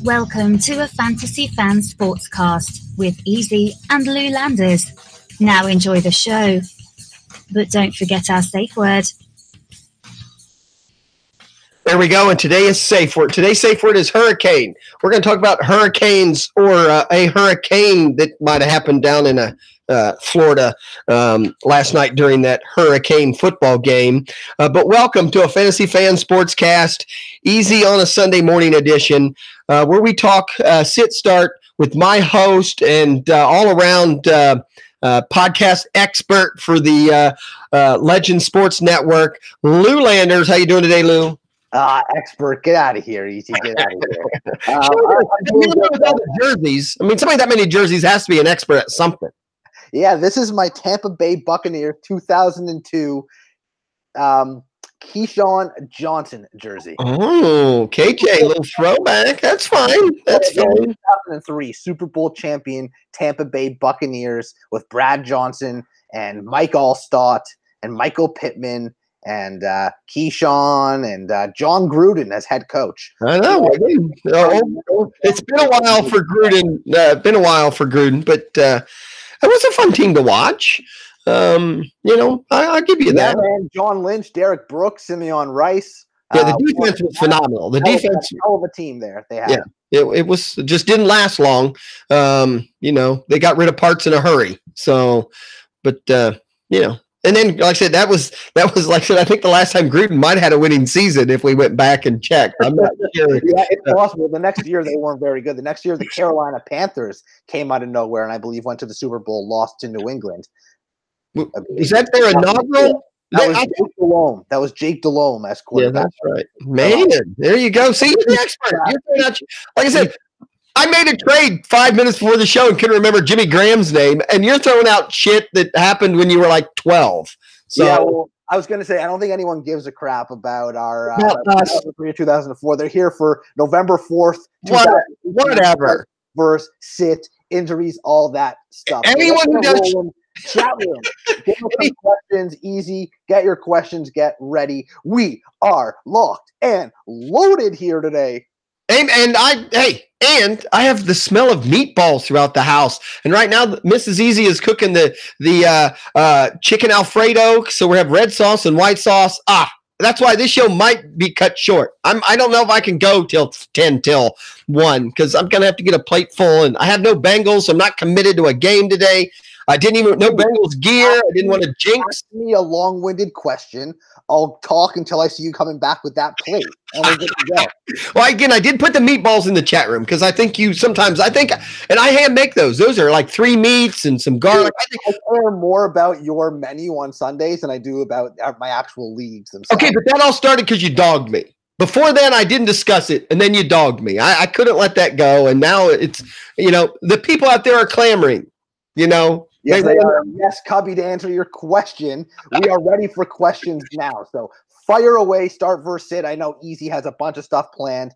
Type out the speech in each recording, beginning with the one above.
Welcome to a Fantasy Fan Sportscast with Easy and Lou Landers. Now enjoy the show, but don't forget our safe word. There we go, and today is safe word. Today's safe word is hurricane. We're going to talk about hurricanes or a hurricane that might have happened down in Florida last night during that hurricane football game. But welcome to a Fantasy Fan Sportscast, easy on a Sunday morning edition, where we talk sit start with my host and all-around podcast expert for the Legend Sports Network, Lou Landers. How you doing today, Lou? Expert, get out of here, Easy. Get out of here. With all the jerseys. I mean, somebody that many jerseys has to be an expert at something. Yeah, this is my Tampa Bay Buccaneers 2002 Keyshawn Johnson jersey. Oh, KJ, a little throwback. That's fine. That's fine. 2003 Super Bowl champion Tampa Bay Buccaneers with Brad Johnson and Mike Allstott and Michael Pittman and Keyshawn and John Gruden as head coach. I know. It's been a while for Gruden. But it was a fun team to watch. I'll give you that. Man, John Lynch, Derek Brooks, Simeon Rice. Yeah, the defense was phenomenal. The defense, hell of a team there. They had. Yeah, it was just didn't last long. They got rid of parts in a hurry. So, and then, like I said, that was like I said. I think the last time Gruden might have had a winning season if we went back and checked. I'm not sure. Yeah, it's possible. The next year they weren't very good. The next year the Carolina Panthers came out of nowhere and I believe went to the Super Bowl, lost to New England. Is that their inaugural? That was Jake Delhomme as quarterback. Yeah, that's right. Man, there you go. See, you're the expert. Like I said, I made a trade 5 minutes before the show and couldn't remember Jimmy Graham's name, and you're throwing out shit that happened when you were like 12. So, yeah, well, I was going to say, I don't think anyone gives a crap about our 2003 or 2004. They're here for November 4th. Whatever. Verse, sit, injuries, all that stuff. Anyone who does chat room. Get your questions easy. Get your questions. Get ready. We are locked and loaded here today. And I have the smell of meatballs throughout the house. And right now, Mrs. Easy is cooking the chicken Alfredo. So we have red sauce and white sauce. That's why this show might be cut short. I don't know if I can go till 10 till 1 because I'm gonna have to get a plate full. And I have no Bengals. So I'm not committed to a game today. I didn't even know Bengals gear. I didn't want to jinx. Ask me a long-winded question. I'll talk until I see you coming back with that plate. And we're good to go. Well, again, I did put the meatballs in the chat room because I hand make those. Those are like 3 meats and some garlic. I care more about your menu on Sundays than I do about my actual leagues themselves. Okay, but that all started because you dogged me. Before then, I didn't discuss it, and then you dogged me. I couldn't let that go, and now it's, the people out there are clamoring, Yes, they are. Yes, Cubby, to answer your question, we are ready for questions now. So fire away, start verse sit. I know Easy has a bunch of stuff planned.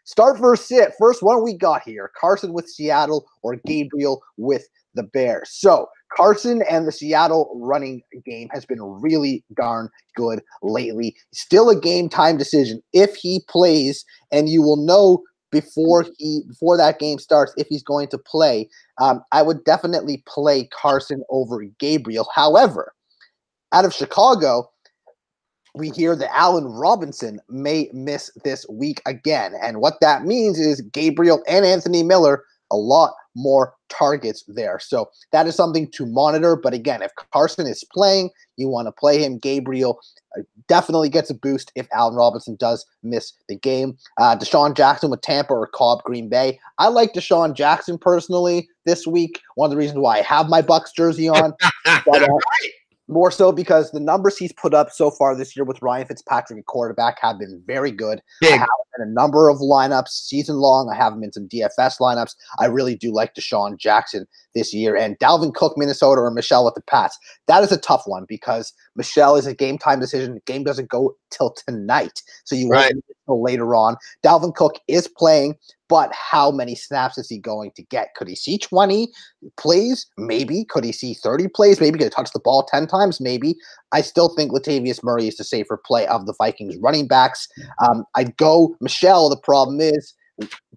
Start verse sit. First one we got here, Carson with Seattle or Gabriel with the Bears. So Carson and the Seattle running game has been really darn good lately. Still a game time decision if he plays, and you will know before that game starts if he's going to play. I would definitely play Carson over Gabriel. However, out of Chicago, we hear that Allen Robinson may miss this week again. And what that means is Gabriel and Anthony Miller, a lot more targets there. So that is something to monitor. But again, if Carson is playing, you want to play him. Gabriel definitely gets a boost if Allen Robinson does miss the game. Deshaun Jackson with Tampa or Cobb Green Bay. I like Deshaun Jackson personally this week. One of the reasons why I have my Bucs jersey on. But, more so because the numbers he's put up so far this year with Ryan Fitzpatrick at quarterback have been very good. Big. I have him in a number of lineups season long. I have him in some DFS lineups. I really do like Deshaun Jackson this year. And Dalvin Cook, Minnesota, or Michelle with the Pats. That is a tough one because Michelle is a game time decision. The game doesn't go till tonight. So you won't get till later on. Dalvin Cook is playing, but how many snaps is he going to get? Could he see 20 plays? Maybe. Could he see 30 plays? Maybe. Could he touch the ball 10 times? Maybe. I still think Latavius Murray is the safer play of the Vikings running backs. I'd go Michelle. The problem is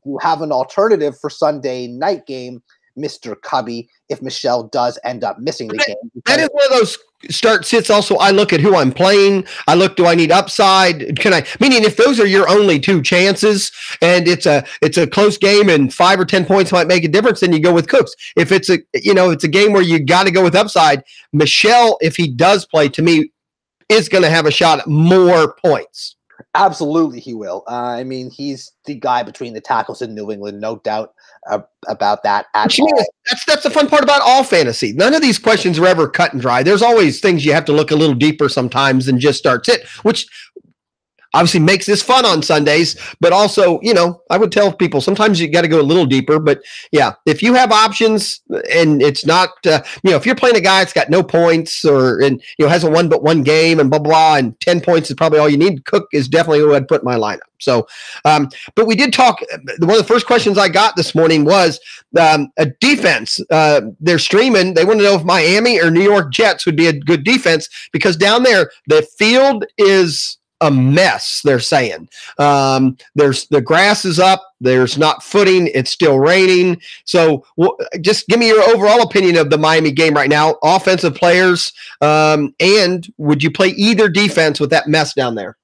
you have an alternative for Sunday night game, Mr. Cubby, if Michelle does end up missing the game. That is one of those start sits. Also, I look at who I'm playing. I look, do I need upside? Meaning if those are your only two chances and it's a close game and 5 or 10 points might make a difference, then you go with Cooks. If it's a game where you got to go with upside, Michelle, if he does play, to me, is going to have a shot at more points. Absolutely, he will. He's the guy between the tackles in New England, no doubt about that at all. That's the fun part about all fantasy. None of these questions are ever cut and dry. There's always things you have to look a little deeper sometimes than just start sit, which obviously makes this fun on Sundays, but also, I would tell people sometimes you got to go a little deeper, but yeah, if you have options and it's not, if you're playing a guy that's got no points hasn't won but one game and blah, blah, and 10 points is probably all you need. Cook is definitely who I'd put in my lineup. So, but we did talk, one of the first questions I got this morning was a defense. They're streaming. They want to know if Miami or New York Jets would be a good defense because down there, the field is a mess, they're saying. There's the grass is up. There's not footing. It's still raining. So just give me your overall opinion of the Miami game right now. Offensive players, and would you play either defense with that mess down there?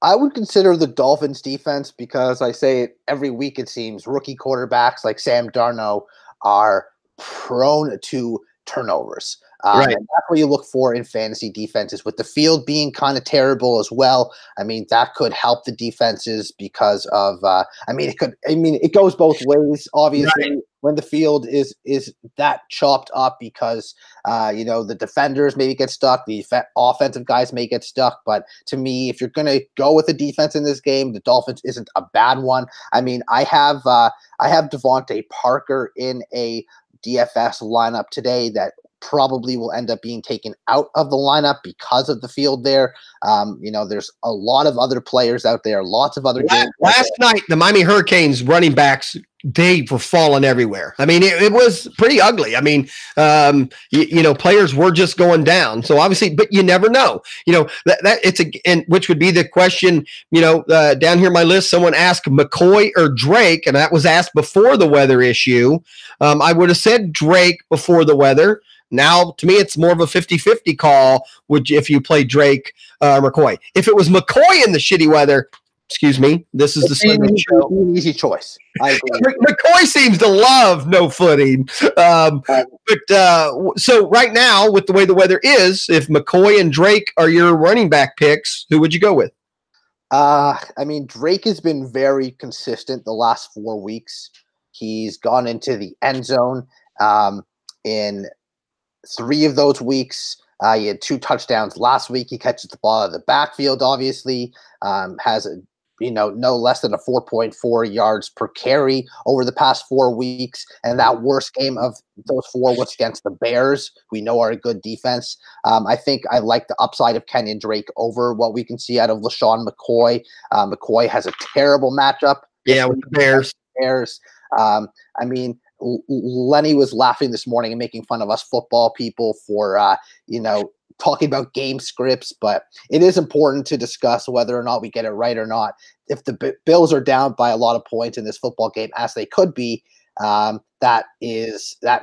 I would consider the Dolphins defense because I say it every week, it seems. Rookie quarterbacks like Sam Darnold are prone to turnovers. Right. And that's what you look for in fantasy defenses. With the field being kind of terrible as well, that could help the defenses because of it goes both ways. Obviously, right. When the field is that chopped up because the defenders maybe get stuck, the offensive guys may get stuck. But to me, if you're going to go with the defense in this game, the Dolphins isn't a bad one. I have Devontae Parker in a DFS lineup today that probably will end up being taken out of the lineup because of the field there. There's a lot of other players out there, lots of other games. Last night, the Miami Hurricanes running backs, they were falling everywhere. It was pretty ugly. Players were just going down. So obviously, but you never know. Which would be the question, down here on my list, someone asked McCoy or Drake, and that was asked before the weather issue. I would have said Drake before the weather. Now, to me, it's more of a 50-50 call if you play Drake or McCoy. If it was McCoy in the shitty weather, excuse me, this is the Sunday show. An easy choice. I agree. McCoy seems to love no footing. So right now, with the way the weather is, if McCoy and Drake are your running back picks, who would you go with? Drake has been very consistent the last 4 weeks. He's gone into the end zone in 3 of those weeks. He had 2 touchdowns last week. He catches the ball out of the backfield, obviously, has no less than a 4.4 yards per carry over the past 4 weeks. And that worst game of those 4 was against the Bears, we know are a good defense. I think I like the upside of Kenyon Drake over what we can see out of LaShawn McCoy. McCoy has a terrible matchup. Yeah, with the Bears. Lenny was laughing this morning and making fun of us football people for, talking about game scripts, but it is important to discuss whether or not we get it right or not. If the Bills are down by a lot of points in this football game, as they could be, that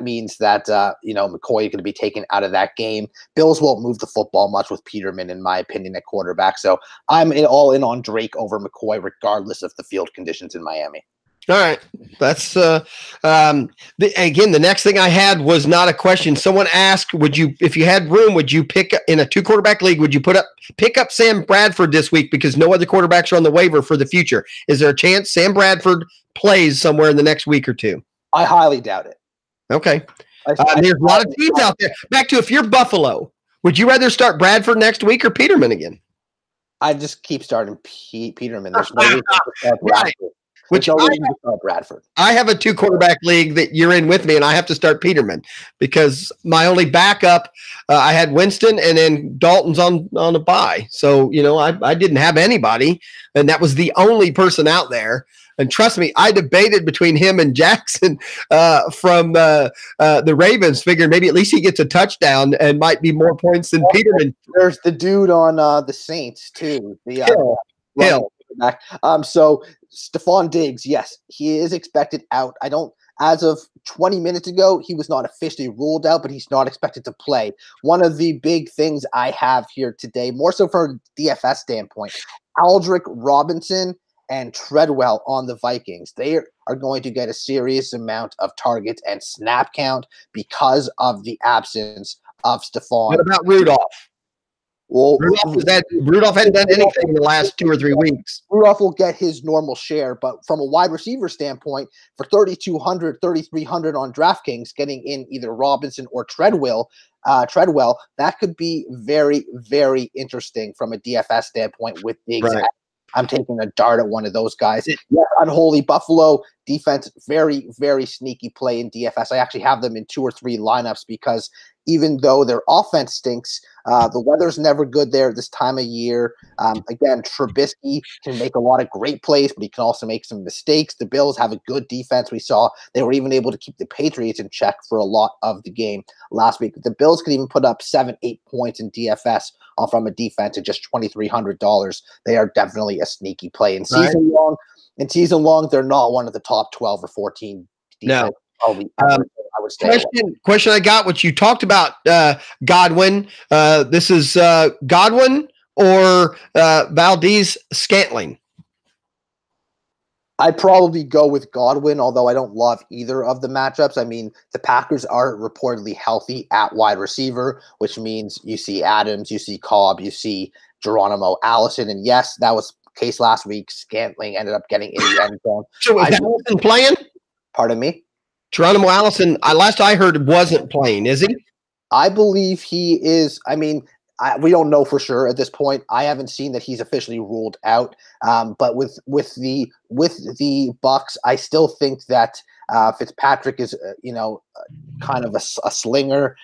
means that, McCoy is going to be taken out of that game. Bills won't move the football much with Peterman, in my opinion, at quarterback. So I'm all in on Drake over McCoy, regardless of the field conditions in Miami. All right. That's again, the next thing I had was not a question. Someone asked, if you had room, would you pick in a 2 quarterback league, would you pick up Sam Bradford this week because no other quarterbacks are on the waiver for the future? Is there a chance Sam Bradford plays somewhere in the next week or 2? I highly doubt it. Okay. There's a lot of teams out there. Back to, if you're Buffalo, would you rather start Bradford next week or Peterman again? I just keep starting Peterman. There's no reason to start Bradford. Bradford. I have a 2 quarterback league that you're in with me, and I have to start Peterman because my only backup, I had Winston, and then Dalton's on a bye. So, I didn't have anybody, and that was the only person out there. And trust me, I debated between him and Jackson from the Ravens, figuring maybe at least he gets a touchdown and might be more points than Peterman. There's the dude on the Saints, too. Hill. So Stephon Diggs, yes, he is expected out. As of 20 minutes ago, he was not officially ruled out, but he's not expected to play. One of the big things I have here today, more so from a DFS standpoint, Aldrick Robinson and Treadwell on the Vikings. They are going to get a serious amount of targets and snap count because of the absence of Stephon. What about Rudolph? Well, Rudolph hadn't done anything in the last 2 or 3 weeks. Rudolph will get his normal share, but from a wide receiver standpoint, for 3,200, 3,300 on DraftKings, getting in either Robinson or Treadwell, that could be very, very interesting from a DFS standpoint with Diggs. Right. I'm taking a dart at one of those guys. Yeah, unholy Buffalo defense, very, very sneaky play in DFS. I actually have them in 2 or 3 lineups because even though their offense stinks, the weather's never good there this time of year. Again, Trubisky can make a lot of great plays, but he can also make some mistakes. The Bills have a good defense. We saw they were even able to keep the Patriots in check for a lot of the game last week. The Bills could even put up 7-8 points in DFS from a defense at just $2,300. They are definitely a sneaky play. In season long, they're not one of the top 12 or 14 defense. No. I would say question I got, what you talked about, Godwin. This is Godwin or Valdez Scantling? I'd probably go with Godwin, although I don't love either of the matchups. I mean, the Packers are reportedly healthy at wide receiver, which means you see Adams, you see Cobb, you see Geronimo Allison. And yes, that was the case last week. Scantling ended up getting in the end zone. So is Allison playing? Pardon me? Geronimo Allison, last I heard, wasn't playing, is he? I believe he is. I mean, we don't know for sure at this point. I haven't seen that he's officially ruled out. But with the Bucks, I still think that Fitzpatrick is kind of a slinger.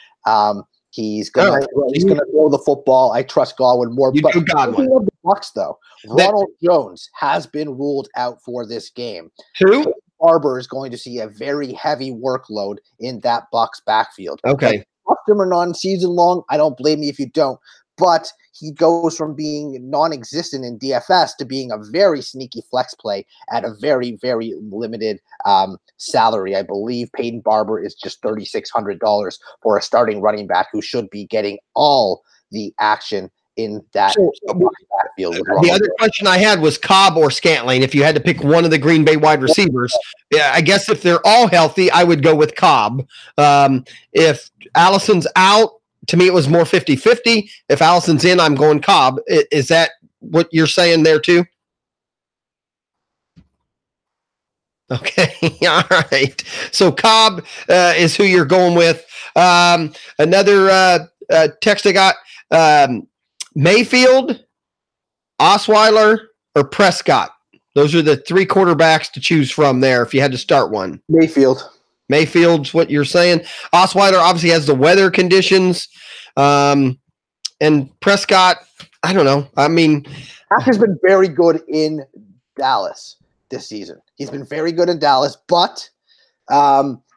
He's gonna throw the football. I trust Godwin more. But Godwin. The Bucks, though, Ronald Jones has been ruled out for this game. Who? Barber is going to see a very heavy workload in that Bucks backfield. Okay. Trust him or not season long, I don't blame you if you don't. But he goes from being non-existent in DFS to being a very sneaky flex play at a very, very limited salary. I believe Peyton Barber is just $3,600 for a starting running back who should be getting all the action in that backfield. The other question I had was Cobb or Scantling. If you had to pick one of the Green Bay wide receivers, yeah, I guess if they're all healthy, I would go with Cobb. If Allison's out, to me, it was more 50-50. If Allison's in, I'm going Cobb. Is that what you're saying there too? Okay. All right. So Cobb is who you're going with. Another text I got, Mayfield, Osweiler, or Prescott. Those are the 3 quarterbacks to choose from there if you had to start one. Mayfield's what you're saying. Osweiler obviously has the weather conditions. And Prescott, I don't know. I mean, Dak has been very good in Dallas this season. He's been very good in Dallas, but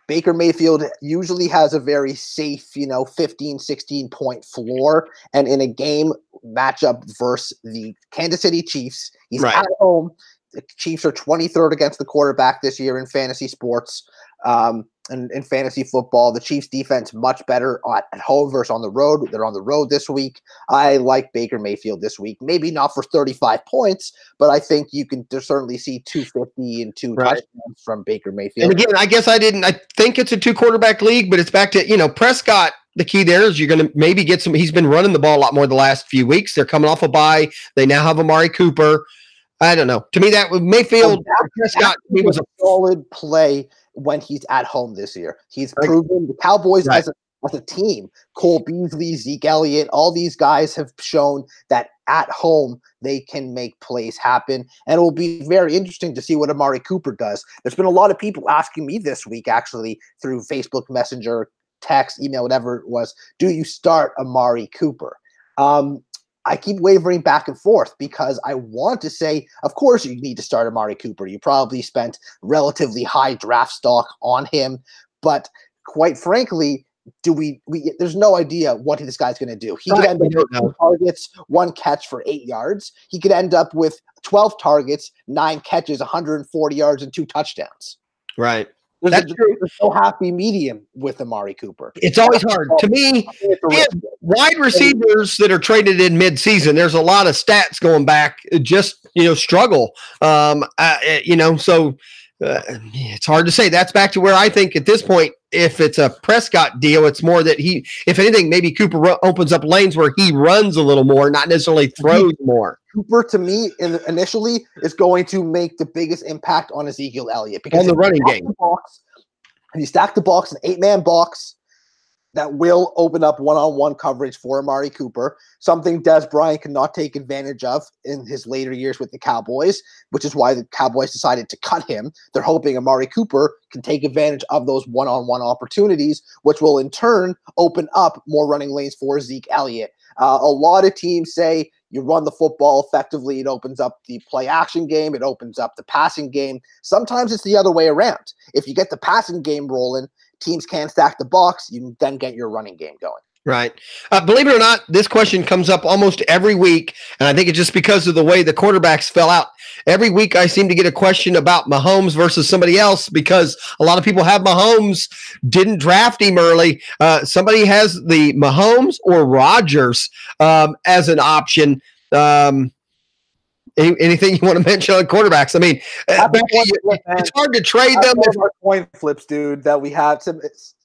Baker Mayfield usually has a very safe, 15, 16-point floor. And in a game matchup versus the Kansas City Chiefs, he's at home. The Chiefs are 23rd against the quarterback this year in fantasy sports. And in fantasy football, the Chiefs defense much better at home versus on the road. They're on the road this week. I like Baker Mayfield this week. Maybe not for 35 points, but I think you can certainly see 250 and 2 touchdowns from Baker Mayfield. And again, I guess I think it's a 2-quarterback league, but it's back to, Prescott. The key there is you're going to maybe get some. He's been running the ball a lot more the last few weeks. They're coming off a bye. They now have Amari Cooper. I don't know. To me, that with Mayfield, Prescott, he was a solid play when he's at home this year. He's proven the Cowboys as a team, Cole Beasley, Zeke Elliott, all these guys have shown that at home they can make plays happen. And it will be very interesting to see what Amari Cooper does. There's been a lot of people asking me this week, actually, through Facebook Messenger, text, email, whatever it was, do you start Amari Cooper? I keep wavering back and forth because I want to say, of course, you need to start Amari Cooper. You probably spent relatively high draft stock on him. But quite frankly, there's no idea what this guy's going to do. He could end up with 2 targets, 1 catch for 8 yards. He could end up with 12 targets, 9 catches, 140 yards, and 2 touchdowns. Right. There's no happy medium with Amari Cooper. It's always hard. To me, wide receivers that are traded in mid-season, there's a lot of stats going back, just, struggle. So it's hard to say. That's back to where I think at this point, if it's a Prescott deal, it's more that if anything, maybe Cooper opens up lanes where he runs a little more, not necessarily throws more. Cooper, to me, initially, is going to make the biggest impact on Ezekiel Elliott. Because on the running game. If you stack the box, an 8-man box, that will open up one-on-one coverage for Amari Cooper, something Des Bryant cannot take advantage of in his later years with the Cowboys, which is why the Cowboys decided to cut him. They're hoping Amari Cooper can take advantage of those one-on-one opportunities, which will in turn open up more running lanes for Zeke Elliott. A lot of teams say you run the football effectively, it opens up the play-action game, it opens up the passing game. Sometimes it's the other way around. If you get the passing game rolling, teams can't stack the box, you then get your running game going. Right. Believe it or not, this question comes up almost every week, and I think it's just because of the way the quarterbacks fell out. Every week I seem to get a question about Mahomes versus somebody else because a lot of people have Mahomes, didn't draft him early. Somebody has the Mahomes or Rodgers as an option. Anything you want to mention on quarterbacks? I mean, it's hard to trade them. Our coin flips, dude, that we have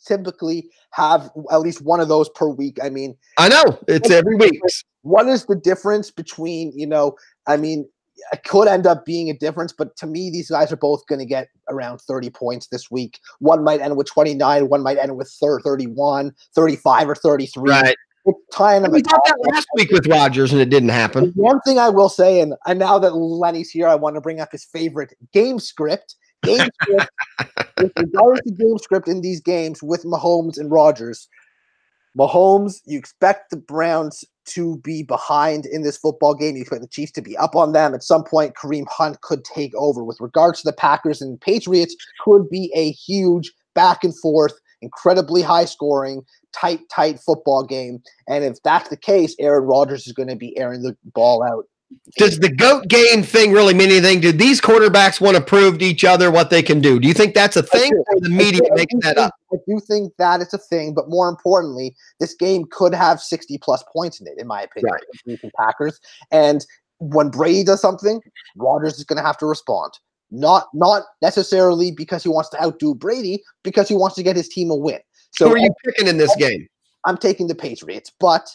typically have at least one of those per week. I mean, I know it's every week. What is the difference between, it could end up being a difference, but to me, these guys are both going to get around 30 points this week. One might end with 29, one might end with 31, 35, or 33. Right. We thought that last week with Rodgers, and it didn't happen. One thing I will say, and now that Lenny's here, I want to bring up his favorite game script. With regards to game script in these games with Mahomes and Rodgers. Mahomes, you expect the Browns to be behind in this football game. You expect the Chiefs to be up on them. At some point, Kareem Hunt could take over. With regards to the Packers and Patriots, could be a huge back and forth, incredibly high scoring, tight football game. And if that's the case, Aaron Rodgers is going to be airing the ball out. Does the GOAT game thing really mean anything? Do these quarterbacks want to prove to each other what they can do? Do you think that's a thing, or the media makes that up? I do think that it's a thing, but more importantly, this game could have 60-plus points in it, in my opinion, right. The Packers. And when Brady does something, Rodgers is going to have to respond. Not necessarily because he wants to outdo Brady, because he wants to get his team a win. So who are you picking in this game? I'm taking the Patriots, but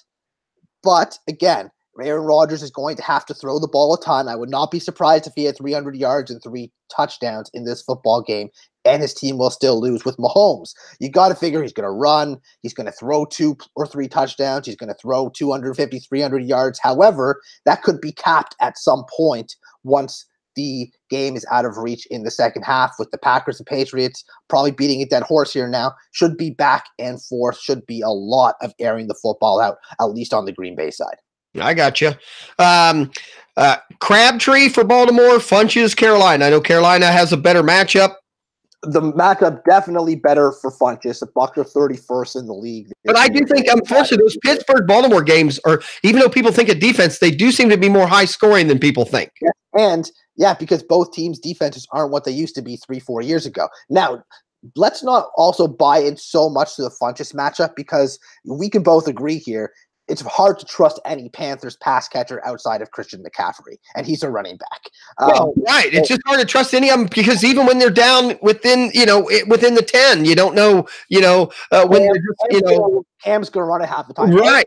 again, Aaron Rodgers is going to have to throw the ball a ton. I would not be surprised if he had 300 yards and 3 touchdowns in this football game, and his team will still lose. With Mahomes, you got to figure he's going to run. He's going to throw 2 or 3 touchdowns. He's going to throw 250, 300 yards. However, that could be capped at some point once the game is out of reach in the second half. With the Packers and Patriots probably beating a dead horse here now, should be back and forth, should be a lot of airing the football out, at least on the Green Bay side. I got you. Crabtree for Baltimore, Funches, Carolina. I know Carolina has a better matchup. The matchup definitely better for Funches. The Bucs are 31st in the league. But I do think, unfortunately, those Pittsburgh-Baltimore games are, even though people think of defense, they do seem to be more high-scoring than people think. Yeah. And, because both teams' defenses aren't what they used to be 3-4 years ago. Now, let's not also buy in so much to the Funches matchup, because we can both agree here, it's hard to trust any Panthers pass catcher outside of Christian McCaffrey, and he's a running back. Right. It's just hard to trust any of them, because even when they're down within the 10, you don't know, when they're just, Cam's going to run it half the time. Right.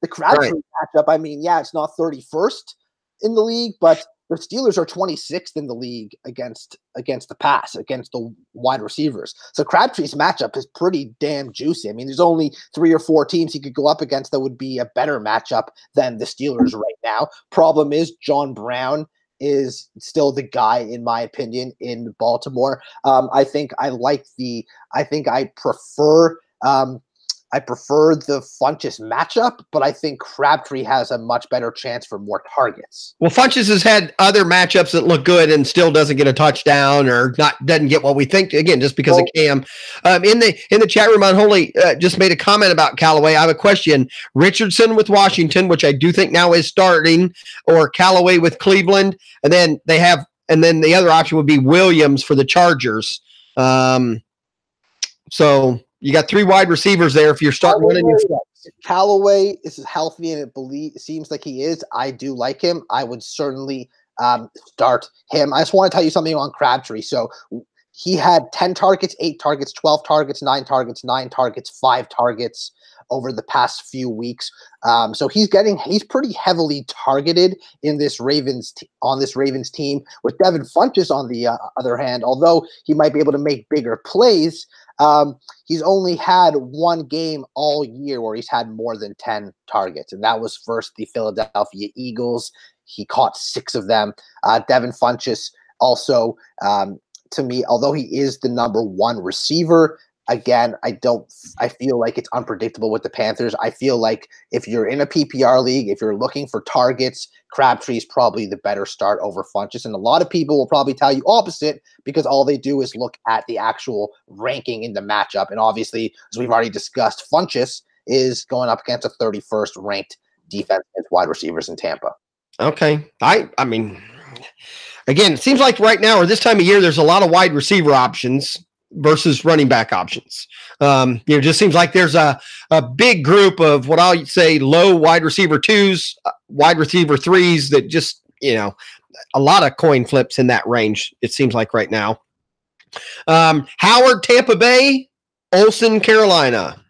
The Crabtree matchup, it's not 31st in the league, but the Steelers are 26th in the league against the pass, against the wide receivers. So Crabtree's matchup is pretty damn juicy. I mean, there's only 3 or 4 teams he could go up against that would be a better matchup than the Steelers right now. Problem is, John Brown is still the guy, in my opinion, in Baltimore. I think I prefer I prefer the Funchess matchup, but I think Crabtree has a much better chance for more targets. Well, Funchess has had other matchups that look good and still doesn't get a touchdown or doesn't get what we think, again, just because of Cam. In the chat room, Unholy just made a comment about Callaway. I have a question. Richardson with Washington, which I do think now is starting, or Callaway with Cleveland, and then the other option would be Williams for the Chargers. So you got 3 wide receivers there. If you're starting running your Callaway is healthy, and it seems like he is. I do like him. I would certainly start him. I just want to tell you something on Crabtree. So he had 10 targets, 8 targets, 12 targets, 9 targets, 9 targets, 5 targets over the past few weeks. So he's pretty heavily targeted in this Ravens team. With Devin Funchess on the other hand, although he might be able to make bigger plays, he's only had one game all year where he's had more than 10 targets, and that was versus the Philadelphia Eagles. He caught 6 of them. Devin Funchess also, to me, although he is the number 1 receiver, again, I feel like it's unpredictable with the Panthers. I feel like if you're in a PPR league, if you're looking for targets, Crabtree is probably the better start over Funchess. And a lot of people will probably tell you opposite because all they do is look at the actual ranking in the matchup. And obviously, as we've already discussed, Funchess is going up against a 31st ranked defense against wide receivers in Tampa. Okay. I mean, again, it seems like right now or this time of year, there's a lot of wide receiver options versus running back options. It just seems like there's a big group of what I'll say low wide receiver 2s, wide receiver 3s that just, a lot of coin flips in that range, it seems like right now. Howard, Tampa Bay, Olsen, Carolina.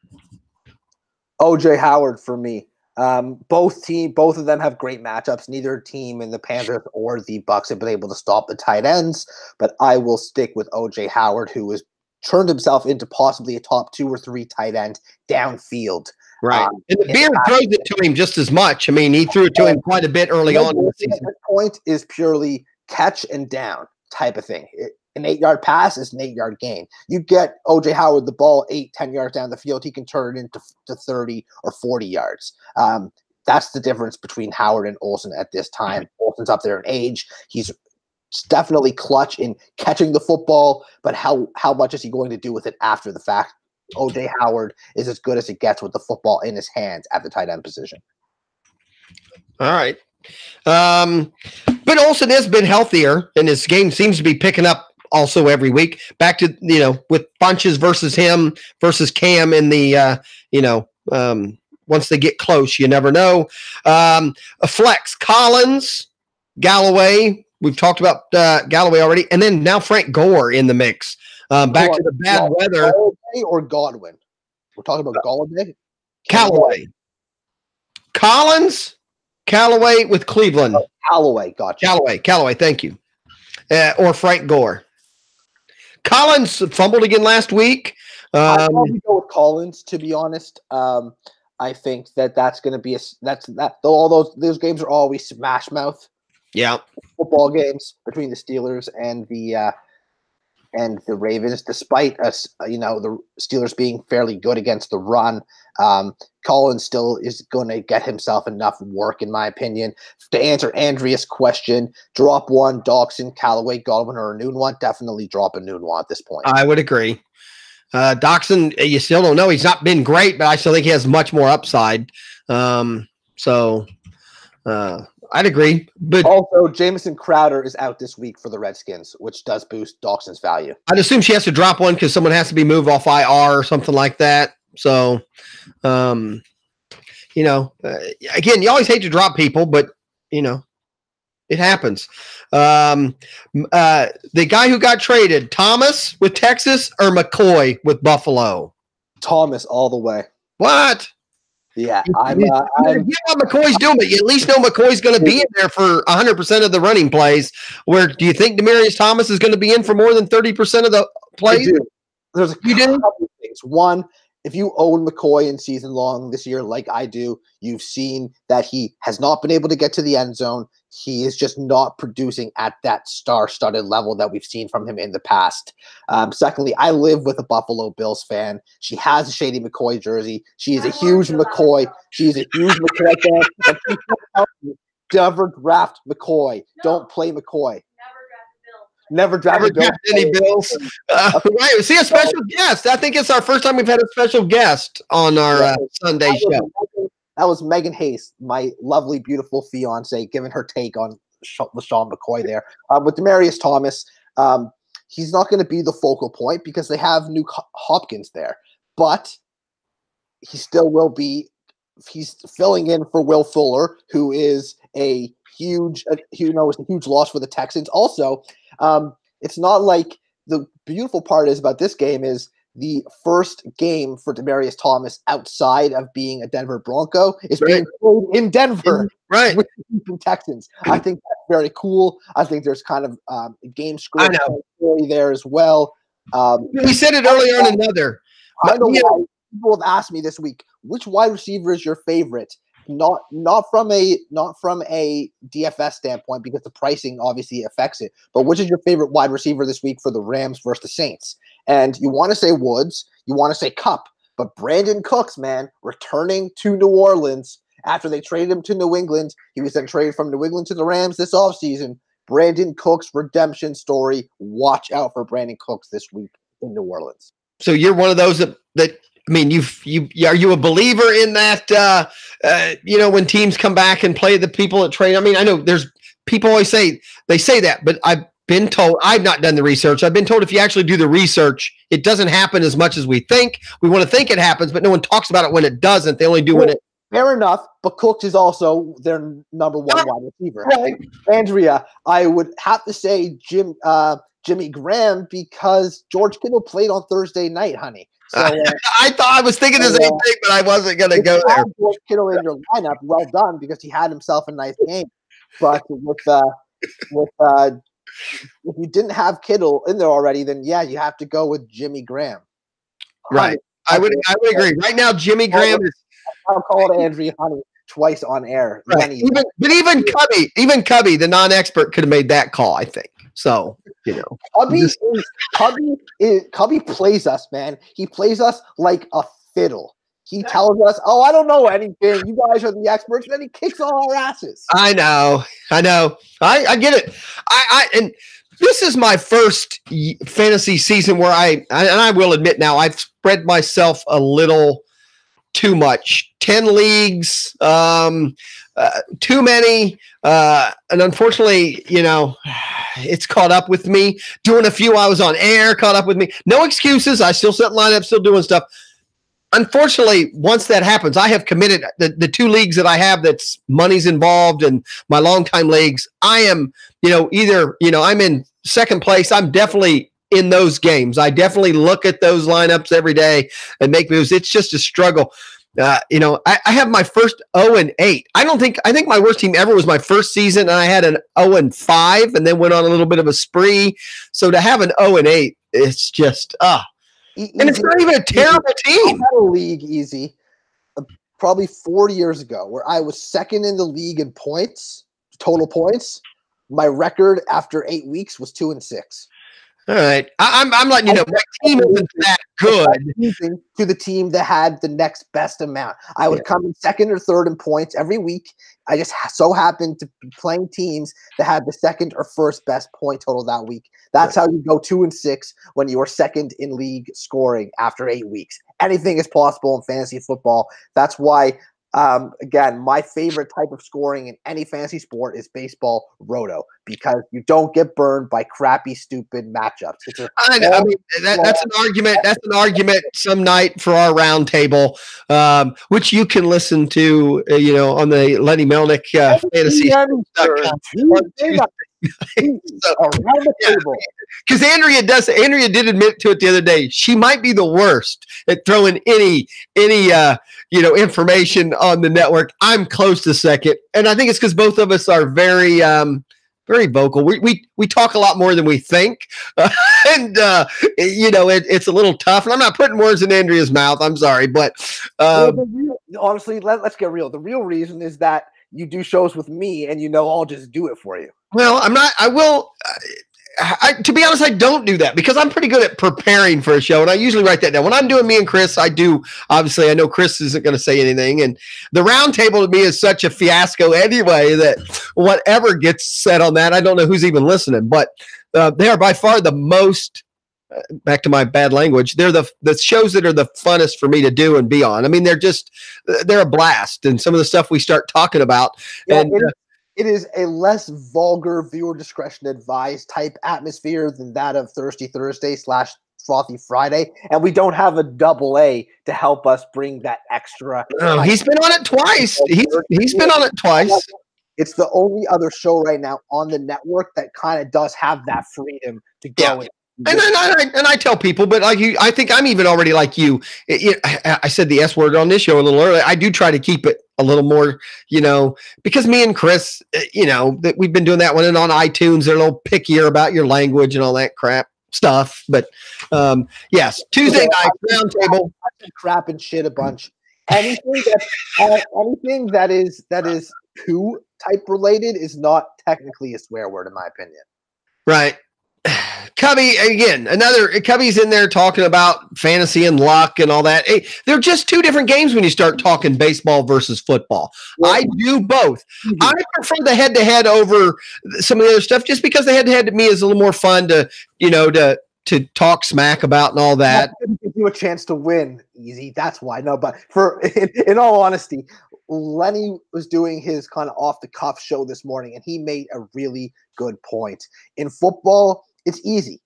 OJ Howard for me. Both of them have great matchups. Neither team in the Panthers or the Bucs have been able to stop the tight ends, but I will stick with OJ Howard, who has turned himself into possibly a top 2 or 3 tight end downfield. Right. And the Beard throws it to him just as much. I mean, he threw it to him quite a bit early on in the season. This point is purely catch and down type of thing. An 8-yard pass is an 8-yard gain. You get OJ Howard the ball 8-10 yards down the field, he can turn it into 30 or 40 yards. That's the difference between Howard and Olsen at this time. Olsen's up there in age. He's definitely clutch in catching the football, but how much is he going to do with it after the fact? OJ Howard is as good as it gets with the football in his hands at the tight end position. All right. But Olsen has been healthier, and his game seems to be picking up also every week. Back to, with Funchess versus him versus Cam in the, once they get close, you never know. A flex, Collins, Galloway. We've talked about Galloway already. And then now Frank Gore in the mix. Back to the bad weather. Galloway or Godwin? We're talking about Galloway? Callaway. Collins, Callaway with Cleveland. Oh, Callaway, gotcha. Callaway, thank you. Or Frank Gore. Collins fumbled again last week. I'd probably go with Collins, to be honest. I think that's going to be all those games are always smash mouth. Yeah, football games between the Steelers and the Ravens. Despite us, the Steelers being fairly good against the run, Collins still is going to get himself enough work, in my opinion. To answer Andrea's question, drop one, Dawson, Callaway, Godwin, or a noon one. Definitely drop a noon one at this point. I would agree. Dawson, you still don't know. He's not been great, but I still think he has much more upside. I'd agree. But also, Jamison Crowder is out this week for the Redskins, which does boost Dawson's value. I'd assume she has to drop one because someone has to be moved off IR or something like that. So, again, you always hate to drop people, but, it happens. The guy who got traded, Thomas with Texas or McCoy with Buffalo? Thomas all the way. What? Yeah, I get what McCoy's doing, but you at least know McCoy's going to be in there for 100% of the running plays. Where do you think Demaryius Thomas is going to be in for more than 30% of the plays? I do. There's a couple of things. One, if you own McCoy in season long this year, like I do, you've seen that he has not been able to get to the end zone. He is just not producing at that star-studded level that we've seen from him in the past. Secondly, I live with a Buffalo Bills fan. She has a Shady McCoy jersey. She is a huge McCoy. She's a huge McCoy fan. And she tells me, never draft McCoy. Don't play McCoy. Never draft any Bills. Right. See a special guest. I think it's our first time we've had a special guest on our Sunday show. That was Megan Hayes, my lovely, beautiful fiance, giving her take on LaShawn McCoy there. With Demaryius Thomas, he's not going to be the focal point because they have Nuke Hopkins there. But he still will be. He's filling in for Will Fuller, who is a huge loss for the Texans. Also, it's not like the beautiful part is about this game is the first game for Demaryius Thomas outside of being a Denver Bronco is being played in Denver, right? With the Texans. I think that's very cool. I think there's kind of a game script story there as well. We said it earlier on another. I know why people have asked me this week, which wide receiver is your favorite? Not from a DFS standpoint because the pricing obviously affects it. But which is your favorite wide receiver this week for the Rams versus the Saints? And you want to say Woods, you want to say Kupp, but Brandon Cooks, man, returning to New Orleans after they traded him to New England. He was then traded from New England to the Rams this offseason. Brandon Cooks' redemption story. Watch out for Brandon Cooks this week in New Orleans. So you're one of those that I mean, are you a believer in that? When teams come back and play the people that trade. I mean, I know there's people always say that, but I've been told, I've not done the research. I've been told if you actually do the research, it doesn't happen as much as we think. We want to think it happens, but no one talks about it when it doesn't. They only do when it. Fair enough, but Cooks is also their number one wide receiver. Right. Andrea, I would have to say Jimmy Graham because George Kittle played on Thursday night, honey. So, I was thinking the same thing, but I wasn't going to go there. George Kittle in your lineup, well done, because he had himself a nice game. But if you didn't have Kittle in there already, then yeah, you have to go with Jimmy Graham. Right. I would agree. Right now, Jimmy Graham is. I'll call it Andrea Honey twice on air. Right. Even Cubby, the non-expert, could have made that call, I think. So, Cubby plays us, man. He plays us like a fiddle. He tells us, "Oh, I don't know anything. You guys are the experts." And then he kicks all our asses. I know. I get it. And this is my first fantasy season where I will admit now I've spread myself a little too much. 10 leagues, too many. And unfortunately, it's caught up with me. Doing a few, I was on air, caught up with me. No excuses. I still set lineup, still doing stuff. Unfortunately, once that happens, I have committed the 2 leagues that I have that's money's involved and my longtime leagues. I am, I'm in second place. I'm definitely in those games. I definitely look at those lineups every day and make moves. It's just a struggle. I have my first 0-8. I think my worst team ever was my first season, and I had an 0-5 and then went on a little bit of a spree. So to have an 0-8, it's just and it's not even a terrible team. I had a league easy probably 4 years ago where I was second in the league in points, total points. My record after 8 weeks was 2-6. All right. I'm letting you know my team isn't that good. To the team that had the next best amount. I would come in second or third in points every week. I just so happened to be playing teams that had the second or first best point total that week. That's how you go 2-6 when you are second in league scoring after 8 weeks. Anything is possible in fantasy football. That's why again, my favorite type of scoring in any fantasy sport is baseball roto because you don't get burned by crappy, stupid matchups. I mean, that's an argument. That's an argument some night for our round table, which you can listen to, on the Lenny Melnick fantasy. Because Andrea did admit to it the other day. She might be the worst at throwing any information on the network. I'm close to second, and I think it's because both of us are very very vocal. We talk a lot more than we think, and it's a little tough. And I'm not putting words in Andrea's mouth. I'm sorry, but honestly, let's get real. The real reason is that you do shows with me, and I'll just do it for you. Well, I'm not. I will. To be honest, I don't do that because I'm pretty good at preparing for a show, and I usually write that down. When I'm doing me and Chris, I do. Obviously, I know Chris isn't going to say anything, and the roundtable to me is such a fiasco anyway that whatever gets said on that, I don't know who's even listening. But they are by far the most. Back to my bad language. They're the shows that are the funnest for me to do and be on. I mean, they're a blast, and some of the stuff we start talking about. Yeah, and it is a less vulgar, viewer discretion advised type atmosphere than that of Thirsty Thursday / Frothy Friday. And we don't have a double A to help us bring that extra. Oh, he's been on it twice. He's been on it twice. It's the only other show right now on the network that kind of does have that freedom to go. Yeah. And I tell people, but like you, I think I'm even already like you. I said the S word on this show a little earlier. I do try to keep it a little more, because me and Chris, that we've been doing that one, and on iTunes, they're a little pickier about your language and all that crap stuff. But yes, Tuesday night roundtable, crap and shit a bunch. Anything that is poo type related is not technically a swear word in my opinion. Right. Cubby, again, Cubby's in there talking about fantasy and luck and all that. Hey, they're just two different games when you start talking baseball versus football. Yeah. I do both. Mm-hmm. I prefer the head-to-head over some of the other stuff just because the head-to-head to me is a little more fun to talk smack about and all that. Give you a chance to win, easy. That's why. No, but in all honesty, Lenny was doing his kind of off-the-cuff show this morning, and he made a really good point. In football, it's easy.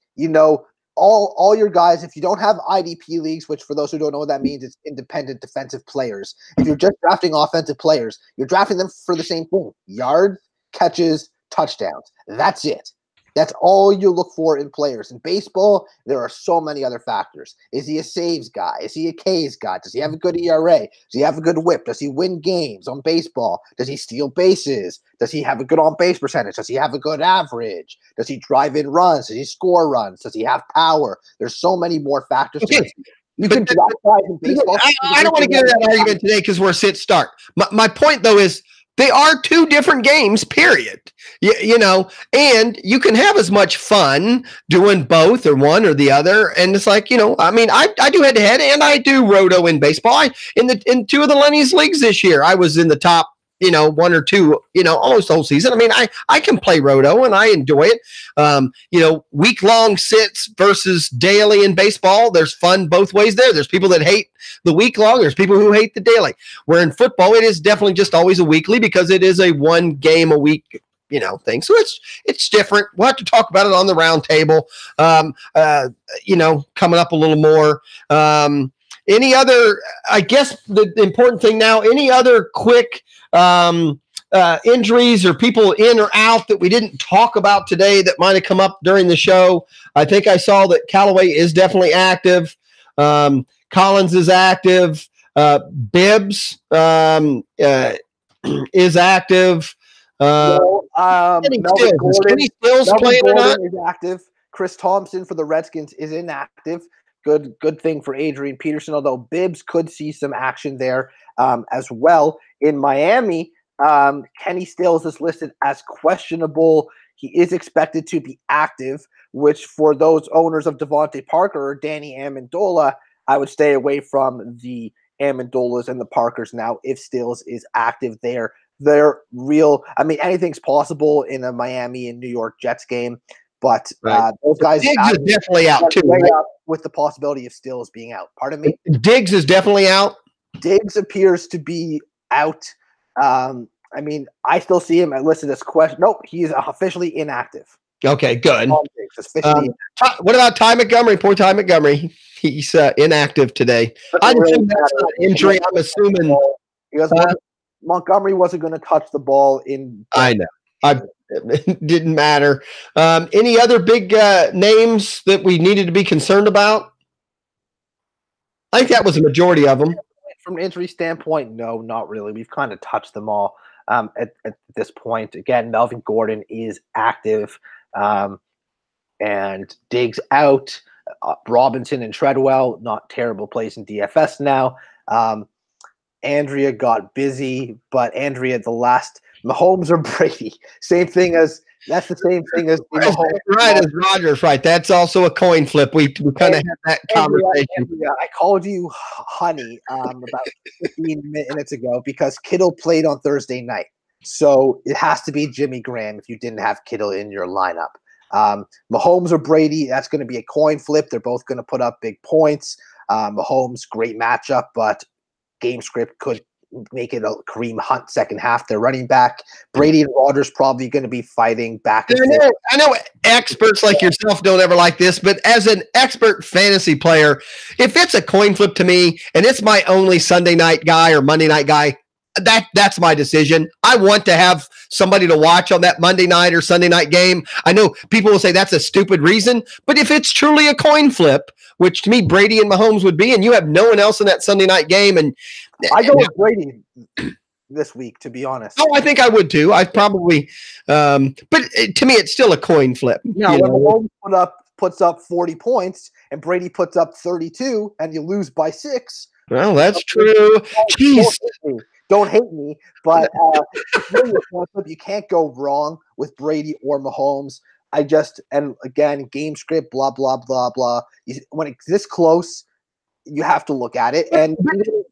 All your guys, if you don't have IDP leagues, which for those who don't know what that means, it's independent defensive players. If you're just drafting offensive players, you're drafting them for the same thing. Yards, catches, touchdowns. That's it. That's all you look for in players. In baseball, there are so many other factors. Is he a saves guy? Is he a Ks guy? Does he have a good ERA? Does he have a good whip? Does he win games on baseball? Does he steal bases? Does he have a good on-base percentage? Does he have a good average? Does he drive in runs? Does he score runs? Does he have power? There's so many more factors. Okay. You can draft guys in baseball. I don't want to get into that argument today because we're a sit start. My point, though, is they are two different games, period. And you can have as much fun doing both or one or the other. And it's like, I do head to head and I do roto in baseball. In two of the Lenny's leagues this year, I was in the top, one or two, almost the whole season. I mean, I can play roto and I enjoy it. Week-long sits versus daily in baseball. There's fun both ways there. There's people that hate the week-long. There's people who hate the daily. Where in football, it is definitely just always a weekly because it is a one game a week thing. So it's different. We'll have to talk about it on the round table, coming up a little more. Any other, I guess the important thing now, any other quick injuries or people in or out that we didn't talk about today that might have come up during the show? I think I saw that Callaway is definitely active. Collins is active. Bibbs is active. Melvin Gordon is active. Chris Thompson for the Redskins is inactive. Good thing for Adrian Peterson, although Bibbs could see some action there as well. In Miami, Kenny Stills is listed as questionable. He is expected to be active, which for those owners of Devontae Parker or Danny Amendola, I would stay away from the Amendolas and the Parkers now if Stills is active there. They're real. I mean, anything's possible in a Miami and New York Jets game, but those guys Diggs is definitely out too, right? With the possibility of Stills being out. Pardon me? Diggs is definitely out. Diggs appears to be out. I mean, I still see him listed as question. Nope, he's officially inactive. Okay, good. What about Ty Montgomery? Poor Ty Montgomery. He's inactive today. I'm assuming that's not injury. I'm assuming Montgomery wasn't going to touch the ball in. I know. It didn't matter. Any other big names that we needed to be concerned about? I think that was a majority of them. from an injury standpoint, no, not really. We've kind of touched them all at this point. Again, Melvin Gordon is active, and Diggs out. Robinson and Treadwell, not terrible place in DFS now. Andrea got busy, but Andrea, the last Mahomes or Brady, that's the same thing as Mahomes. Right, as Rodgers, right. That's also a coin flip. We kind of had that conversation. Andrea, I called you honey about 15 minutes ago because Kittle played on Thursday night. So it has to be Jimmy Graham if you didn't have Kittle in your lineup. Mahomes or Brady, that's going to be a coin flip. They're both going to put up big points. Mahomes, great matchup, but game script could make it a Kareem Hunt second half. They're running back. Brady and Rodgers probably going to be fighting back and forth. I know experts like yourself don't ever like this, but as an expert fantasy player, if it's a coin flip to me and it's my only Sunday night guy or Monday night guy, that's my decision. I want to have somebody to watch on that Monday night or Sunday night game. I know people will say that's a stupid reason, but if it's truly a coin flip, which to me Brady and Mahomes would be, and you have no one else in that Sunday night game, and I go with Brady this week, to be honest. Oh, I think I would too. I probably, but to me, it's still a coin flip. Now, when Mahomes puts up 40 points and Brady puts up 32, and you lose by 6. Well, that's true. Jeez. Don't hate me, but you can't go wrong with Brady or Mahomes. And again, game script, blah, blah, blah, blah. When it's this close, you have to look at it. And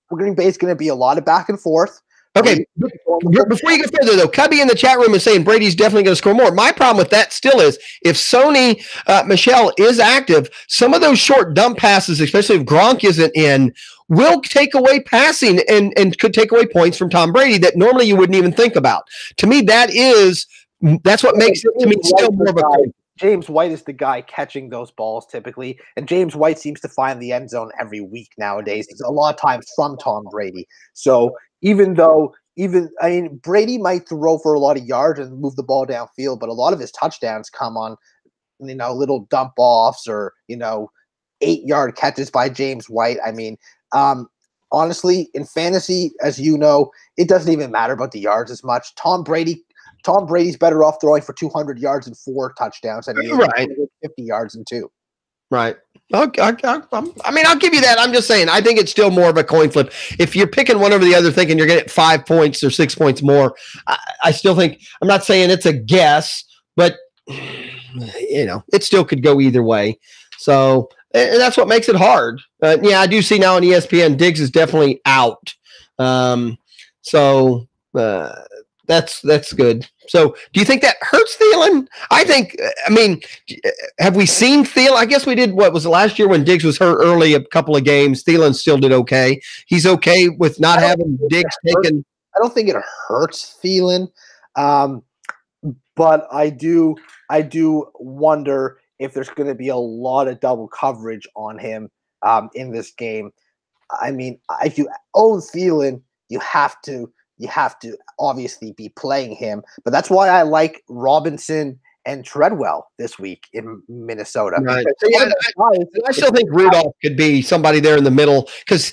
Green Bay is going to be a lot of back and forth. Okay, before you go further, though, Cubby in the chat room is saying Brady's definitely going to score more. My problem with that still is if Sony Michel is active, some of those short dump passes, especially if Gronk isn't in, will take away passing and could take away points from Tom Brady that normally you wouldn't even think about. To me, that's what makes it to me still more of a coin. James White is the guy catching those balls typically, and James White seems to find the end zone every week nowadays. It's a lot of times from Tom Brady. So Brady might throw for a lot of yards and move the ball downfield, but a lot of his touchdowns come on, little dump offs or 8-yard catches by James White. Honestly, in fantasy, as you know, it doesn't even matter about the yards as much. Tom Brady's better off throwing for 200 yards and 4 touchdowns than he is 50 yards and 2. Right. I'll give you that. I'm just saying, I think it's still more of a coin flip. If you're picking one over the other, thinking you're going to get 5 points or 6 points more, I still think, I'm not saying it's a guess, but, it still could go either way. So, and that's what makes it hard. I do see now on ESPN, Diggs is definitely out. That's good. So do you think that hurts Thielen? Have we seen Thielen? I guess we did, what was it last year when Diggs was hurt early a couple of games? Thielen still did okay. He's okay with not having Diggs taken. I don't think it hurts Thielen. But I do wonder if there's going to be a lot of double coverage on him in this game. If you own Thielen, you have to obviously be playing him. But that's why I like Robinson and Treadwell this week in Minnesota. Right. I still think Rudolph could be somebody there in the middle because,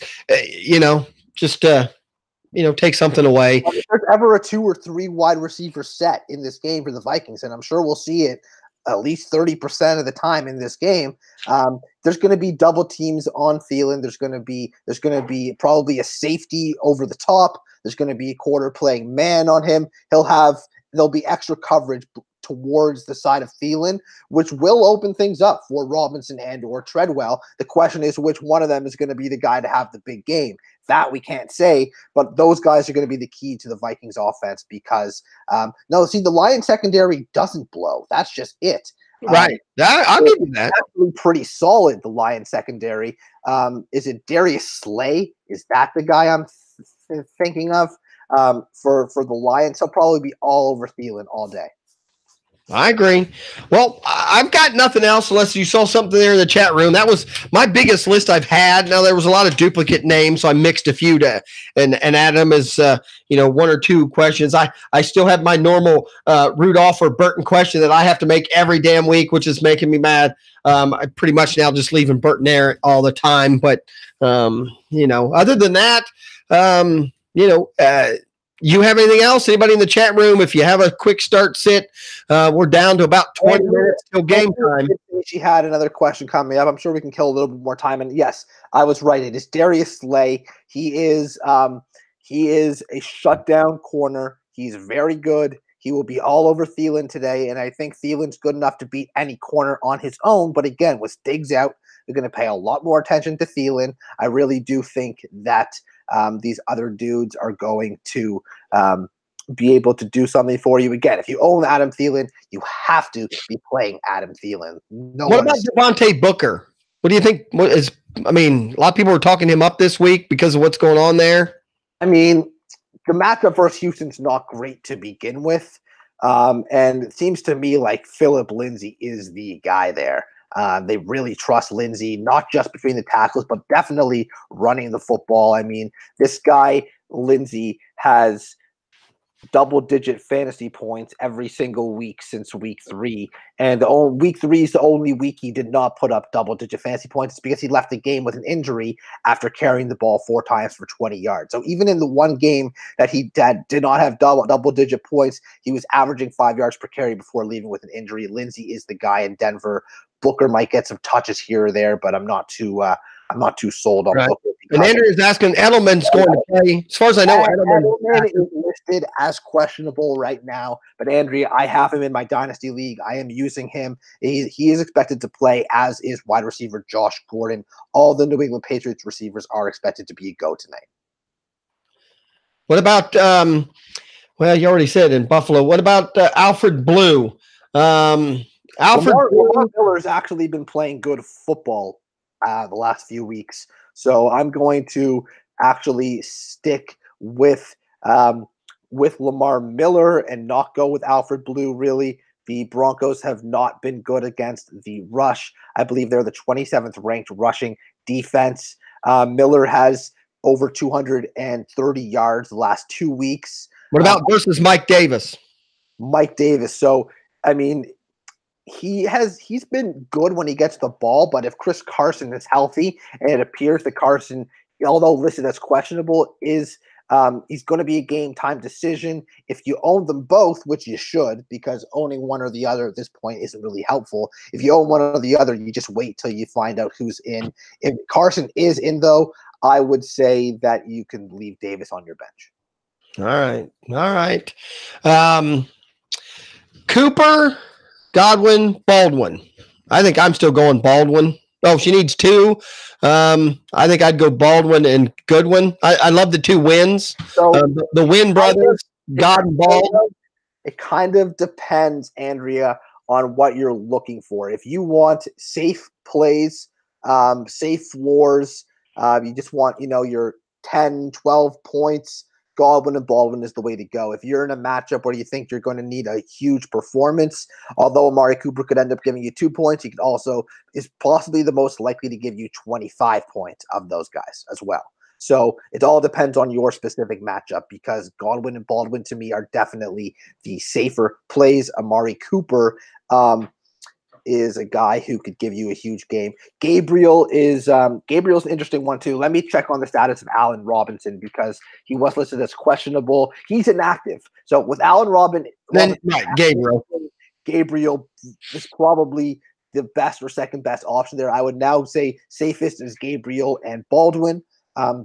take something away. If there's ever a 2 or 3 wide receiver set in this game for the Vikings, and I'm sure we'll see it at least 30% of the time in this game, there's going to be double teams on Thielen. There's going to be probably a safety over the top. There's going to be a quarter playing man on him. There'll be extra coverage towards the side of Thielen, which will open things up for Robinson and or Treadwell. The question is which one of them is going to be the guy to have the big game. That we can't say, but those guys are going to be the key to the Vikings offense because the Lions secondary doesn't blow. That's just it. Right. I'll give you that. Actually pretty solid, the Lions secondary. Is it Darius Slay? Is that the guy I'm thinking of for the Lions? He'll probably be all over Thielen all day. I agree. Well, I've got nothing else unless you saw something there in the chat room. That was my biggest list I've had. Now, there was a lot of duplicate names, so I mixed a few and Adam is, one or two questions. I still have my normal Rudolph or Burton question that I have to make every damn week, which is making me mad. I pretty much now just leaving Burton there all the time. But, other than that, you have anything else? Anybody in the chat room? If you have a quick start sit, we're down to about 20 minutes till game time. She had another question coming up. I'm sure we can kill a little bit more time. And yes, I was right. It is Darius Slay. He is a shutdown corner. He's very good. He will be all over Thielen today, and I think Thielen's good enough to beat any corner on his own. But again, with Diggs out, they're going to pay a lot more attention to Thielen. I really do think that these other dudes are going to be able to do something for you. Again, if you own Adam Thielen, you have to be playing Adam Thielen. What about Devontae Booker? What do you think? A lot of people are talking him up this week because of what's going on there. I mean, the matchup versus Houston's not great to begin with. And it seems to me like Phillip Lindsay is the guy there. They really trust Lindsay, not just between the tackles, but definitely running the football. I mean, this guy, Lindsay, has double-digit fantasy points every single week since week 3. And week 3 is the only week he did not put up double-digit fantasy points. It's because he left the game with an injury after carrying the ball 4 times for 20 yards. So even in the one game that he did not have double-digit points, he was averaging 5 yards per carry before leaving with an injury. Lindsay is the guy in Denver. Booker might get some touches here or there, but I'm not too sold on Booker. And Andrew is asking, Edelman's going to play. As far as I know, Edelman is listed as questionable right now. But Andrea, I have him in my dynasty league. I am using him. He is expected to play, as is wide receiver Josh Gordon. All the New England Patriots receivers are expected to be a go tonight. What about? You already said in Buffalo. What about Alfred Blue? Lamar Miller's actually been playing good football the last few weeks. So I'm going to actually stick with Lamar Miller and not go with Alfred Blue, really. The Broncos have not been good against the rush. I believe they're the 27th ranked rushing defense. Miller has over 230 yards the last 2 weeks. What about versus Mike Davis? Mike Davis. So, I mean, he's been good when he gets the ball, but if Chris Carson is healthy, and it appears that Carson, although listed as questionable, is he's going to be a game time decision. If you own them both, which you should, because owning one or the other at this point isn't really helpful. If you own one or the other, you just wait till you find out who's in. If Carson is in, though, I would say that you can leave Davis on your bench. All right. Cooper, Godwin, Baldwin. I think I'm still going Baldwin. Oh, she needs 2. I think I'd go Baldwin and Goodwin. I love the 2 wins. So the Wynn brothers, God and Bald. It kind of depends, Andrea, on what you're looking for. If you want safe plays, safe floors, you just want, your 10, 12 points, Godwin and Baldwin is the way to go. If you're in a matchup where you think you're going to need a huge performance, although Amari Cooper could end up giving you 2 points, he could also is possibly the most likely to give you 25 points of those guys as well. So it all depends on your specific matchup, because Godwin and Baldwin to me are definitely the safer plays. Amari Cooper is a guy who could give you a huge game. Gabriel's an interesting one too. Let me check on the status of Allen Robinson, because he was listed as questionable. He's inactive. So with Allen Robinson, Gabriel is probably the best or second best option there. I would now say safest is Gabriel and Baldwin.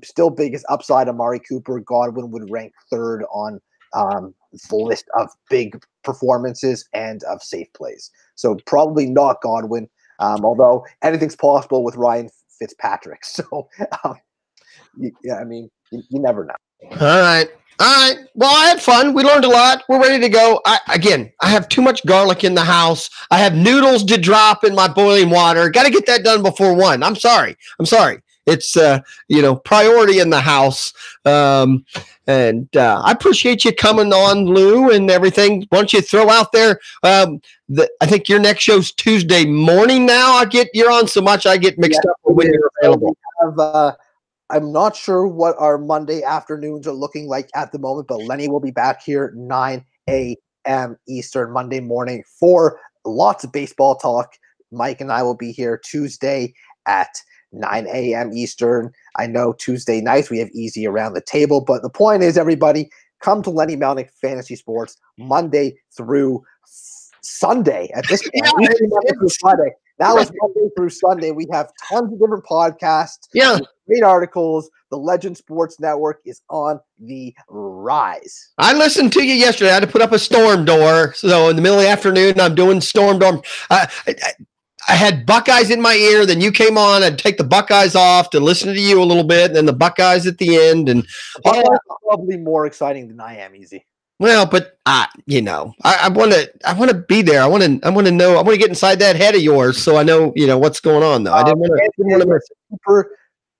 Still biggest upside, Amari Cooper. Godwin would rank 3rd on the list of big performances and of safe plays. So probably not Godwin, although anything's possible with Ryan Fitzpatrick. So, you never know. All right. Well, I had fun. We learned a lot. We're ready to go. I have too much garlic in the house. I have noodles to drop in my boiling water. Got to get that done before 1. I'm sorry. It's priority in the house. And I appreciate you coming on, Lou, and everything. Why don't you throw out there? I think your next show's Tuesday morning now. You're on so much I get mixed up when you're available. I'm not sure what our Monday afternoons are looking like at the moment, but Lenny will be back here 9 a.m. Eastern Monday morning for lots of baseball talk. Mike and I will be here Tuesday at 9 a.m. Eastern. I know Tuesday nights we have Easy Around the Table, but the point is, everybody, come to Lenny Melnick Fantasy Sports Monday through Sunday. At this point, Monday through Friday. Now it's Monday through Sunday. We have tons of different podcasts. Yeah. Great articles. The Legend Sports Network is on the rise. I listened to you yesterday. I had to put up a storm door. So in the middle of the afternoon, I'm doing storm door. I had Buckeyes in my ear. Then you came on. I'd take the Buckeyes off to listen to you a little bit. And then the Buckeyes at the end. And probably more exciting than I am, Easy. Well, but I want to be there. I want to know. I want to get inside that head of yours, so I know what's going on. Though I didn't want to miss it.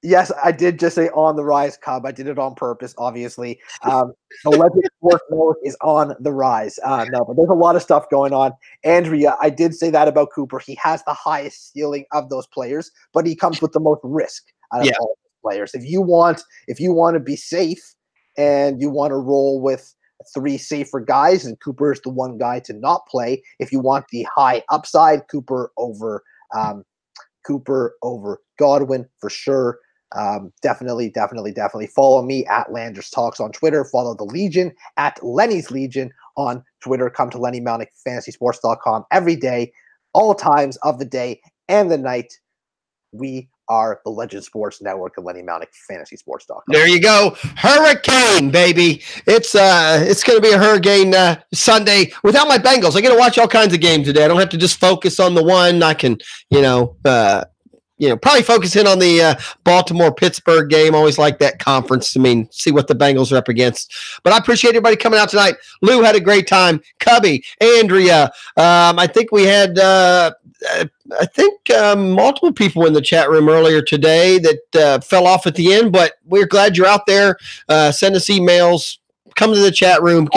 Yes, I did just say on the rise, Cub. I did it on purpose, obviously. The Legend Sports Network is on the rise. No, but there's a lot of stuff going on. Andrea, I did say that about Cooper. He has the highest ceiling of those players, but he comes with the most risk out of all those players. If you want to be safe and you want to roll with 3 safer guys, and Cooper is the one guy to not play. If you want the high upside, Cooper over Godwin for sure. Definitely follow me at Landers Talks on Twitter. Follow the Legion at Lenny's Legion on Twitter. Come to Lenny Melnick FantasySports.com every day, all times of the day and the night. We are the Legend Sports Network of Lenny Melnick FantasySports.com. There you go. Hurricane, baby. It's going to be a hurricane Sunday without my Bengals. I get to watch all kinds of games today. I don't have to just focus on the one. I can, probably focus in on the Baltimore-Pittsburgh game. Always like that conference. I mean, see what the Bengals are up against. But I appreciate everybody coming out tonight. Lou had a great time. Cubby, Andrea. I think we had multiple people in the chat room earlier today that fell off at the end, but we're glad you're out there. Send us emails. Come to the chat room.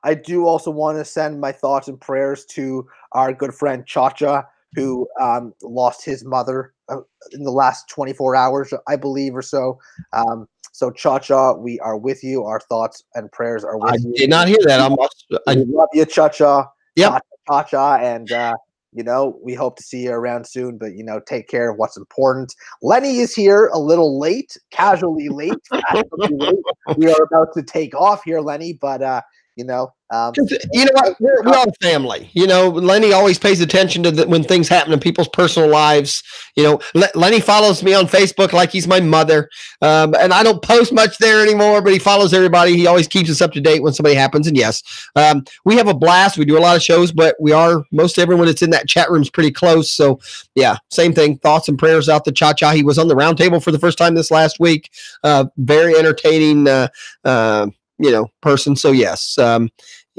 I do also want to send my thoughts and prayers to our good friend Chacha, who lost his mother in the last 24 hours, I believe, or so. So, Chacha, we are with you. Our thoughts and prayers are with you. I did not hear that. I love you, Chacha. Yep. Chacha, and we hope to see you around soon, but, take care of what's important. Lenny is here a little late, casually late. We are about to take off here, Lenny, but, you know what? We're all family. Lenny always pays attention to when things happen in people's personal lives. Lenny follows me on Facebook like he's my mother. And I don't post much there anymore, but he follows everybody. He always keeps us up to date when somebody happens. And yes, we have a blast. We do a lot of shows, but most everyone that's in that chat room is pretty close. So yeah, same thing. Thoughts and prayers out to Cha-Cha. He was on the round table for the first time this last week. Very entertaining, person. So yes,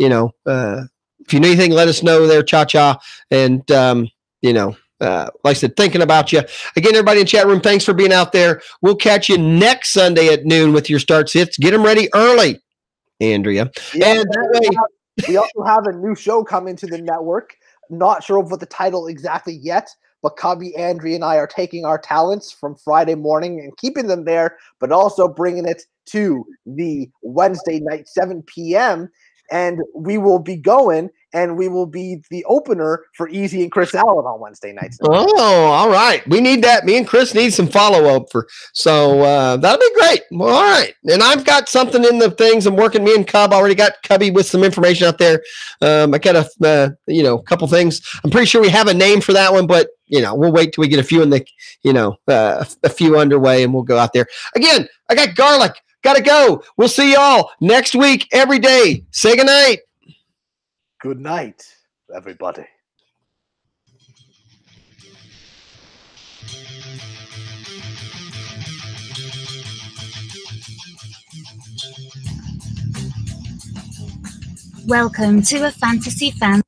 if you need anything, let us know there, Cha-Cha. And, like I said, thinking about you. Again, everybody in chat room, thanks for being out there. We'll catch you next Sunday at noon with your start sits. Get them ready early, Andrea. Yeah, and we also have a new show coming to the network. Not sure of what the title exactly yet, but Cubby, Andrea, and I are taking our talents from Friday morning and keeping them there, but also bringing it to the Wednesday night, 7 p.m., and we will be going, and we will be the opener for Easy and Chris Allen on Wednesday nights. Oh, all right. We need that. Me and Chris need some follow-up so that'll be great. Well, all right. And I've got something in the things I'm working. Me and Cub already got Cubby with some information out there. I got a couple things. I'm pretty sure we have a name for that one, but we'll wait till we get a few in the, a few underway, and we'll go out there. Again, I got garlic. Got to go. We'll see y'all next week, every day. Say goodnight. Good night, everybody. Welcome to a Fantasy Fan